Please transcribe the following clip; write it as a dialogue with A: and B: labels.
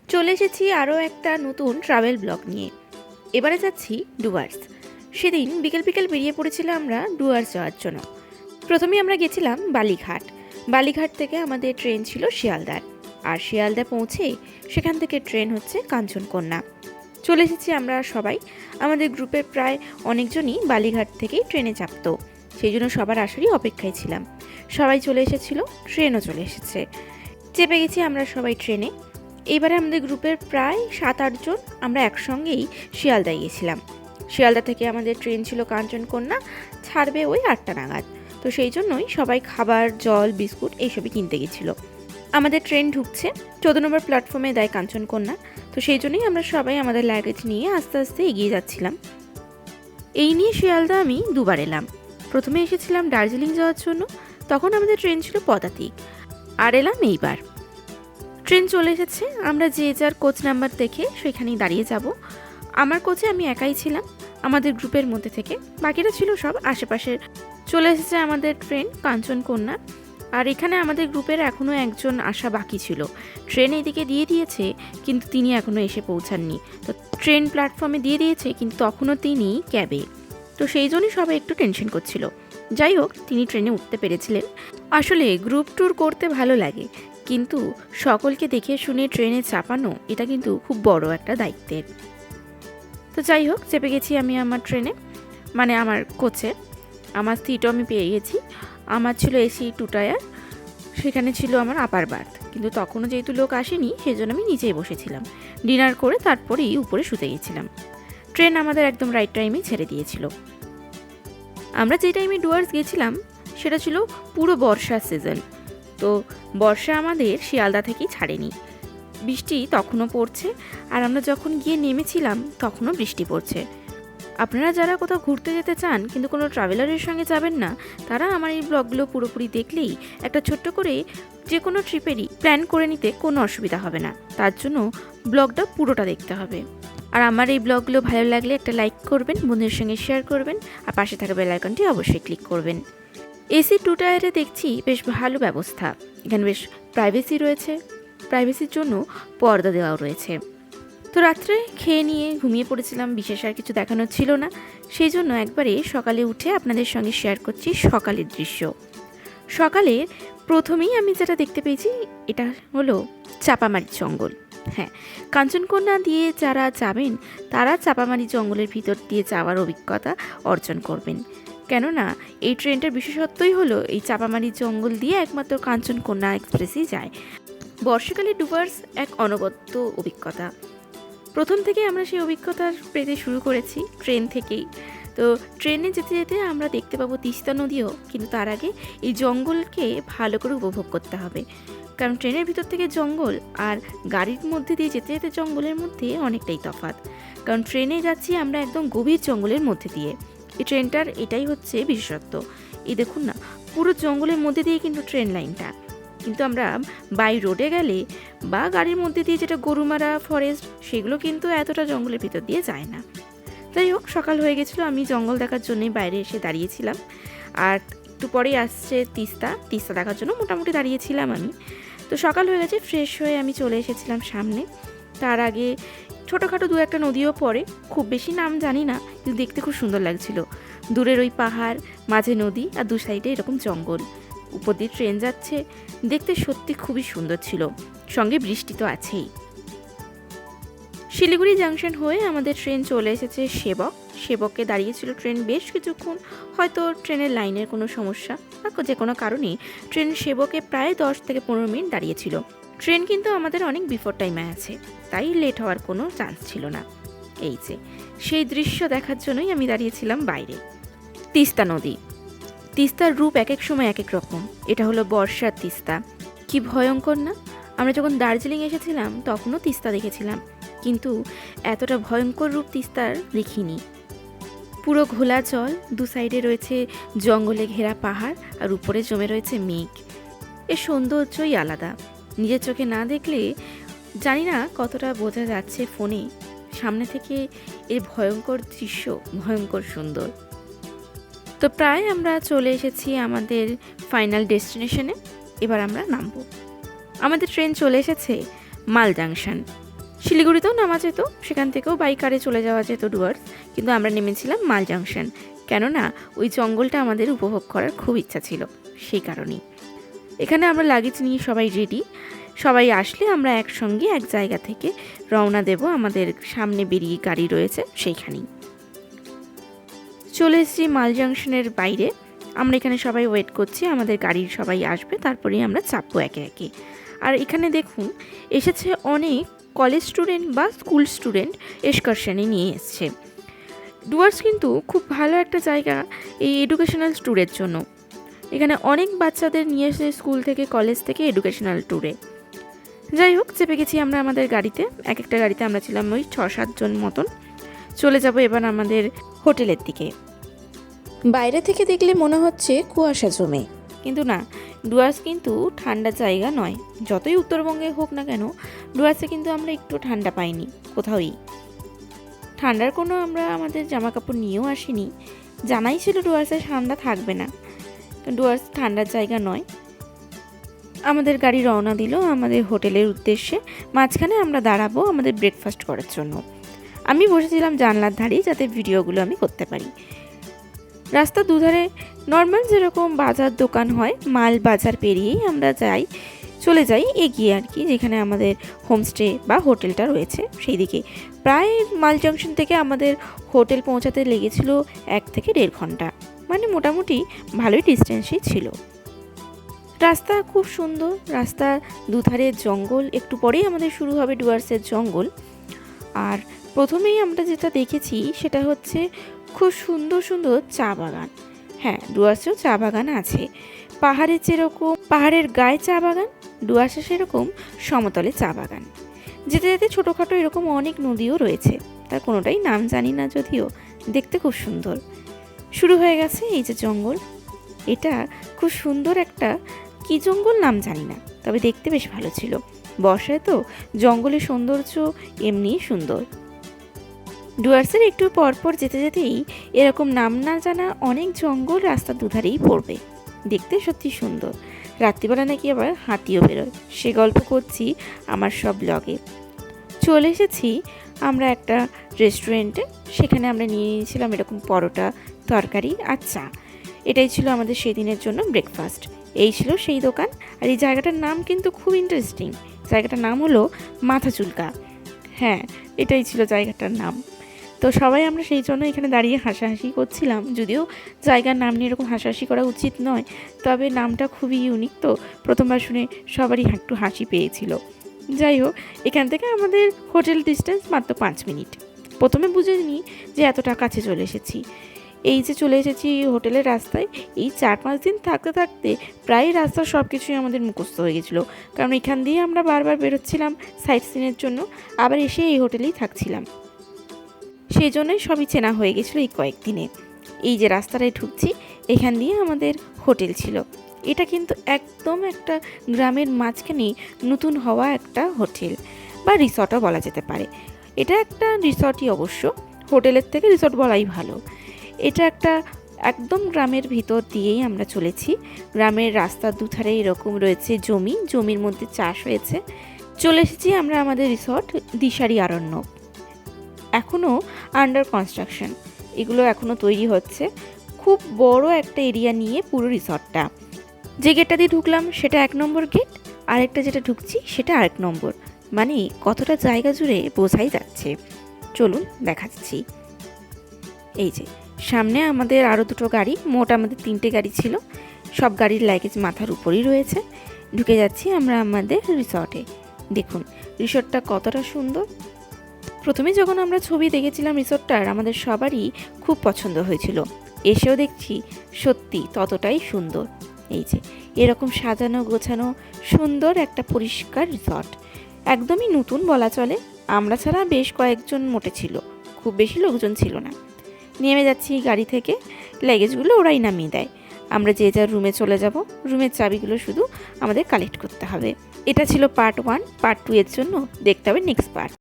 A: চলে এসেছি আরও একটা নতুন ট্রাভেল ব্লগ নিয়ে। এবারে যাচ্ছি ডুয়ার্স। সেদিন বিকেল বিকেল বেরিয়ে পড়েছিলাম আমরা ডুয়ার্স যাওয়ার জন্য। প্রথমেই আমরা গেছিলাম বালিঘাট। বালিঘাট থেকে আমাদের ট্রেন ছিল শিয়ালদার, আর শিয়ালদা পৌঁছে সেখান থেকে ট্রেন হচ্ছে কাঞ্চনকন্যা। চলে এসেছি আমরা সবাই, আমাদের গ্রুপের প্রায় অনেকজনই বালিঘাট থেকেই ট্রেনে চাপতো, সেই জন্য সবার আসারই অপেক্ষায় ছিলাম। সবাই চলে এসেছিল, ট্রেনও চলে এসেছে, চেপে গেছি আমরা সবাই ট্রেনে। এইবারে আমাদের গ্রুপের প্রায় 7-8 জন আমরা একসঙ্গেই শিয়ালদা গিয়েছিলাম। শিয়ালদা থেকে আমাদের ট্রেন ছিল কাঞ্চনকন্যা, ছাড়বে ওই 8টা নাগাদ। তো সেই জন্যই সবাই খাবার, জল, বিস্কুট এইসবই কিনতে গেছিলো। আমাদের ট্রেন ঢুকছে, 14 নম্বর প্ল্যাটফর্মে দেয় কাঞ্চনকন্যা। তো সেই জন্যই আমরা সবাই আমাদের লাগেজ নিয়ে আস্তে আস্তে এগিয়ে যাচ্ছিলাম। এই নিয়ে শিয়ালদা আমি দুবার এলাম। প্রথমে এসেছিলাম দার্জিলিং যাওয়ার জন্য, তখন আমাদের ট্রেন ছিল পদাতিক, আর এলাম এইবার। ট্রেন চলে এসেছে, আমরা যে যার কোচ নাম্বার দেখে সেখানেই দাঁড়িয়ে যাব। আমার কোচে আমি একাই ছিলাম আমাদের গ্রুপের মধ্যে থেকে, বাকিরা ছিল সব আশেপাশের। চলে এসেছে আমাদের ট্রেন কাঞ্চনকন্যা, আর এখানে আমাদের গ্রুপের এখনও একজন আসা বাকি ছিল। ট্রেন এদিকে দিয়ে দিয়েছে, কিন্তু তিনি এখনও এসে পৌঁছাননি। তো ট্রেন প্ল্যাটফর্মে দিয়ে দিয়েছে, কিন্তু তখনও তিনি ক্যাবে। তো সেই জন্যই সবাই একটু টেনশন করছিল। যাই হোক, তিনি ট্রেনে উঠতে পেরেছিলেন। আসলে গ্রুপ ট্যুর করতে ভালো লাগে, কিন্তু সকলকে দেখে শুনে ট্রেনে চাপানো এটা কিন্তু খুব বড় একটা দায়িত্বের। তো যাই হোক, চেপে গেছি আমি আমার ট্রেনে, মানে আমার কোচে। আমার সিটও আমি পেয়ে গেছি। আমার ছিল এসি 2 টায়ার, সেখানে ছিল আমার আপার বার্থ, কিন্তু তখনও যেহেতু লোক আসেনি সেই জন্য আমি নিচেই বসেছিলাম। ডিনার করে তারপরেই উপরে শুতে গেছিলাম। ট্রেন আমাদের একদম রাইট টাইমেই ছেড়ে দিয়েছিল। আমরা যে টাইমে ডুয়ার্স গেছিলাম সেটা ছিল পুরো বর্ষার সিজন। তো বর্ষা আমাদের শিয়ালদা থেকেই ছাড়েনি, বৃষ্টি তখনও পড়ছে, আর আমরা যখন গিয়ে নেমেছিলাম তখনও বৃষ্টি পড়ছে। আপনারা যারা কোথাও ঘুরতে যেতে চান কিন্তু কোনো ট্রাভেলারের সঙ্গে যাবেন না, তারা আমার এই ব্লগগুলো পুরোপুরি দেখলেই একটা ছোট্ট করে যে কোনো ট্রিপেরই প্ল্যান করে নিতে কোনো অসুবিধা হবে না। তার জন্য ব্লগটা পুরোটা দেখতে হবে। আর আমার এই ব্লগগুলো ভালো লাগলে একটা লাইক করবেন, বন্ধুদের সঙ্গে শেয়ার করবেন, আর পাশে থাকা বেল আইকনটি অবশ্যই ক্লিক করবেন। এসি 2 টায়ারে দেখছি বেশ ভালো ব্যবস্থা, এখানে বেশ প্রাইভেসি রয়েছে, প্রাইভেসির জন্য পর্দা দেওয়াও রয়েছে। তো রাত্রে খেয়ে নিয়ে ঘুমিয়ে পড়েছিলাম, বিশেষ আর কিছু দেখানোর ছিল না, সেই জন্য একবারে সকালে উঠে আপনাদের সঙ্গে শেয়ার করছি সকালের দৃশ্য। সকালে প্রথমেই আমি যেটা দেখতে পেয়েছি এটা হলো চাপামারি জঙ্গল। হ্যাঁ, কাঞ্চনকন্যা দিয়ে যারা যাবেন তারা চাপামারি জঙ্গলের ভিতর দিয়ে যাওয়ার অভিজ্ঞতা অর্জন করবেন, কেননা এই ট্রেনটার বিশেষত্বই হলো এই চাপামারি জঙ্গল দিয়ে একমাত্র কাঞ্চনকন্যা এক্সপ্রেসই যায়। বর্ষাকালে ডুয়ার্স এক অনবদ্য অভিজ্ঞতা। প্রথম থেকে আমরা সেই অভিজ্ঞতা পেতে শুরু করেছি ট্রেন থেকেই। তো ট্রেনে যেতে যেতে আমরা দেখতে পাবো তিস্তা নদীও, কিন্তু তার আগে এই জঙ্গলকে ভালো করে উপভোগ করতে হবে, কারণ ট্রেনের ভিতর থেকে জঙ্গল আর গাড়ির মধ্যে দিয়ে যেতে যেতে জঙ্গলের মধ্যে অনেকটাই তফাৎ। কারণ ট্রেনে যাচ্ছি আমরা একদম গভীর জঙ্গলের মধ্যে দিয়ে। এই ট্রেনটার এটাই হচ্ছে বিশেষত্ব। এই দেখুন না, পুরো জঙ্গলের মধ্যে দিয়ে কিন্তু ট্রেন লাইনটা। কিন্তু আমরা বাই রোডে গেলে বা গাড়ির মধ্যে দিয়ে যেটা গরুমারা ফরেস্ট, সেগুলো কিন্তু এতটা জঙ্গলের ভিতর দিয়ে যায় না। যাই হোক, সকাল হয়ে গেছিলো, আমি জঙ্গল দেখার জন্যই বাইরে এসে দাঁড়িয়েছিলাম। আর একটু পরেই আসছে তিস্তা দেখার জন্য মোটামুটি দাঁড়িয়েছিলাম আমি। তো সকাল হয়ে গেছে, ফ্রেশ হয়ে আমি চলে এসেছিলাম সামনে। তার আগে ছোটোখাটো 2-1টা নদীও পড়ে, খুব বেশি নাম জানি না, কিন্তু দেখতে খুব সুন্দর লাগছিল। দূরের ওই পাহাড়, মাঝে নদী, আর 2 সাইডে এরকম জঙ্গল, উপর দিয়ে ট্রেন যাচ্ছে, দেখতে সত্যি খুবই সুন্দর ছিল। সঙ্গে বৃষ্টি তো আছেই। শিলিগুড়ি জাংশন হয়ে আমাদের ট্রেন চলে এসেছে সেবকে দাঁড়িয়েছিল ট্রেন বেশ কিছুক্ষণ। হয়তো ট্রেনের লাইনের কোনো সমস্যা বা যে কোনো কারণে ট্রেন সেবকে প্রায় 10 থেকে 15 মিনিট দাঁড়িয়েছিল। ট্রেন কিন্তু আমাদের অনেক বিফোর টাইমে আছে, তাই লেট হওয়ার কোনো চান্স ছিল না। এই যে সেই দৃশ্য দেখার জন্যই আমি দাঁড়িয়েছিলাম বাইরে। তিস্তা নদী, তিস্তার রূপ এক এক সময় এক এক রকম। এটা হলো বর্ষার তিস্তা, কি ভয়ঙ্কর না! আমরা যখন দার্জিলিং এসেছিলাম তখনও তিস্তা দেখেছিলাম, কিন্তু এতটা ভয়ঙ্কর রূপ তিস্তার দেখিনি। পুরো ঘোলা জল, 2 সাইডে রয়েছে জঙ্গলে ঘেরা পাহাড়, আর উপরে জমে রয়েছে মেঘ। এর সৌন্দর্যই আলাদা, নিজের চোখে না দেখলে জানি না কতটা বোঝা যাচ্ছে ফোনে। সামনে থেকে এর ভয়ঙ্কর দৃশ্য ভয়ঙ্কর সুন্দর। তো প্রায় আমরা চলে এসেছি আমাদের ফাইনাল ডেস্টিনেশনে। এবার আমরা নামবো। আমাদের ট্রেন চলে এসেছে মাল জাংশন। শিলিগুড়িতেও নামা যেত, সেখান থেকেও বাই কারে চলে যাওয়া যেত ডুয়ার্স, কিন্তু আমরা নেমেছিলাম মাল জাংশন, কেননা ওই জঙ্গলটা আমাদের উপভোগ করার খুব ইচ্ছা ছিল, সেই কারণেই। এখানে আমরা লাগেজ নিয়ে সবাই রেডি, সবাই আসলে আমরা একসঙ্গে এক জায়গা থেকে রওনা দেব, আমাদের সামনে বেরিয়ে গাড়ি রয়েছে সেইখানেই। চলে এসেছি মাল জাংশনের বাইরে, আমরা এখানে সবাই ওয়েট করছি, আমাদের গাড়ির সবাই আসবে, তারপরেই আমরা চাপবো একে একে। আর এখানে দেখুন এসেছে অনেক কলেজ স্টুডেন্ট বা স্কুল স্টুডেন্ট এক্সকারশনে নিয়ে এসছে। ডুয়ার্স কিন্তু খুব ভালো একটা জায়গা এই এডুকেশনাল ট্যুরের জন্য। এখানে অনেক বাচ্চাদের নিয়ে এসে স্কুল থেকে কলেজ থেকে এডুকেশনাল ট্যুরে। যাই হোক, চেপে গেছি আমরা আমাদের গাড়িতে, এক একটা গাড়িতে আমরা ছিলাম ওই 6-7 জন মতন। চলে যাব এবার আমাদের হোটেলের দিকে। বাইরে থেকে দেখলে মনে হচ্ছে কুয়াশা জমে, কিন্তু না, ডুয়ার্স কিন্তু ঠান্ডা জায়গা নয়। যতই উত্তরবঙ্গে হোক না কেন, ডুয়ার্সে কিন্তু আমরা একটু ঠান্ডা পাইনি কোথাওই। ঠান্ডার কোনো আমরা আমাদের জামা কাপড় নিয়েও আসিনি, জানাই ছিল ডুয়ার্সে ঠান্ডা থাকবে না, ডুয়ার্স ঠান্ডার জায়গা নয়। আমাদের গাড়ি রওনা দিল আমাদের হোটেলের উদ্দেশ্যে। মাঝখানে আমরা দাঁড়াবো আমাদের ব্রেকফাস্ট করার জন্য। আমি বসেছিলাম জানলার ধারে, যাতে ভিডিওগুলো আমি করতে পারি। রাস্তার দুধারে নর্মাল যেরকম বাজার দোকান হয়, মাল বাজার পেরিয়েই আমরা চলে যাই এগিয়ে আর কি, যেখানে আমাদের হোমস্টে বা হোটেলটা রয়েছে সেই দিকে। প্রায় মাল জাংশন থেকে আমাদের হোটেল পৌঁছাতে লেগেছিল 1 থেকে 1.5 ঘন্টা, মানে মোটামুটি ভালোই ডিস্টেন্সই ছিল। রাস্তা খুব সুন্দর, রাস্তার দুধারে জঙ্গল, একটু পরেই আমাদের শুরু হবে ডুয়ার্সের জঙ্গল। আর প্রথমেই আমরা যেটা দেখেছি সেটা হচ্ছে খুব সুন্দর সুন্দর চা বাগান। হ্যাঁ, ডুয়ার্সেও চা বাগান আছে। পাহাড়ের যেরকম পাহাড়ের গায়ে চা বাগান, ডুয়ার্সে সেরকম সমতলে চা বাগান। যেতে যেতে ছোটোখাটো এরকম অনেক নদীও রয়েছে, তার কোনোটাই নাম জানি না, যদিও দেখতে খুব সুন্দর। শুরু হয়ে গেছে এই যে জঙ্গল, এটা খুব সুন্দর একটা কি জঙ্গল নাম জানি না, তবে দেখতে বেশ ভালো ছিল। বর্ষায় তো জঙ্গলের সৌন্দর্য এমনিই সুন্দর। ডুয়ার্সের একটু পরপর যেতে যেতেই এরকম নাম না জানা অনেক জঙ্গল রাস্তার দুধারেই পড়বে, দেখতে সত্যি সুন্দর। রাত্রিবেলা নাকি আবার হাতিও বেরোয়, সে গল্প করছি আমার সব ব্লগে। চলে এসেছি আমরা একটা রেস্টুরেন্টে, সেখানে আমরা নিয়ে নিয়েছিলাম এরকম পরোটা, তরকারি আর চা। এটাই ছিল আমাদের সেই দিনের জন্য ব্রেকফাস্ট। এই ছিল সেই দোকান। আর এই জায়গাটার নাম কিন্তু খুব ইন্টারেস্টিং, জায়গাটার নাম হলো মাথা চুলকা। হ্যাঁ, এটাই ছিল জায়গাটার নাম। তো সবাই আমরা সেই জন্য এখানে দাঁড়িয়ে হাসাহাসি করছিলাম, যদিও জায়গার নাম নিয়ে এরকম হাসাহাসি করা উচিত নয়, তবে নামটা খুবই ইউনিক, তো প্রথমবার শুনে সবারই একটু হাসি পেয়েছিল। যাই হোক, এখান থেকে আমাদের হোটেল ডিস্টেন্স মাত্র 5 মিনিট। প্রথমে বুঝিনি যে এতটা কাছে চলে এসেছি। এই যে চলে এসেছি হোটেলের রাস্তায়, এই 4-5 দিন থাকতে থাকতে প্রায় রাস্তার সব কিছুই আমাদের মুখস্থ হয়ে গেছিলো, কারণ এখান দিয়ে আমরা বারবার বেরোচ্ছিলাম সাইট সিনের জন্য, আবার এসে এই হোটেলেই থাকছিলাম, সেই জন্যই সবই চেনা হয়ে গেছিলো এই কয়েকদিনে। এই যে রাস্তাটায় ঢুকছি, এখান দিয়ে আমাদের হোটেল ছিল। এটা কিন্তু একদম একটা গ্রামের মাঝখানে নতুন হওয়া একটা হোটেল বা রিসর্টও বলা যেতে পারে। এটা একটা রিসর্টই অবশ্য, হোটেলের থেকে রিসর্ট বলাই ভালো। এটা একটা একদম গ্রামের ভিতর দিয়েই আমরা চলেছি। গ্রামের রাস্তার দুধারে এরকম রয়েছে জমির মধ্যে চাষ হয়েছে। চলে এসেছি আমরা আমাদের রিসর্ট দিশারি আরণ্যক, এখনও আন্ডার কনস্ট্রাকশন, এগুলো এখনও তৈরি হচ্ছে। খুব বড় একটা এরিয়া নিয়ে পুরো রিসর্টটা। যে গেটটা দিয়ে ঢুকলাম সেটা 1 নম্বর গেট, আরেকটা যেটা ঢুকছি সেটা 1 নম্বর, মানে কতটা জায়গা জুড়ে বোঝাই যাচ্ছে। চলুন দেখাচ্ছি। এই যে সামনে আমাদের আরও 2টো গাড়ি, মোট আমাদের 3টে গাড়ি ছিল, সব গাড়ির লাগেজ মাথার উপরেই রয়েছে। ঢুকে যাচ্ছি আমরা আমাদের রিসর্টে। দেখুন রিসর্টটা কতটা সুন্দর। প্রথমে যখন আমরা ছবি দেখেছিলাম রিসর্টটার, আমাদের সবারই খুব পছন্দ হয়েছিল। এসেও দেখছি সত্যি ততটাই সুন্দর। এই যে এরকম সাজানো গোছানো সুন্দর একটা পরিষ্কার রিসর্ট, একদমই নতুন বলা চলে। আমরা ছাড়া বেশ কয়েকজন মোটে ছিল, খুব বেশি লোকজন ছিল না। নেমে যাচ্ছি গাড়ি থেকে, লাগেজগুলো ওরাই নামিয়ে দেয়। আমরা যে যার রুমে চলে যাব, রুমের চাবিগুলো শুধু আমাদের কালেক্ট করতে হবে। এটা ছিল পার্ট 1। পার্ট 2 এর জন্য দেখতে হবে নেক্সট পার্ট।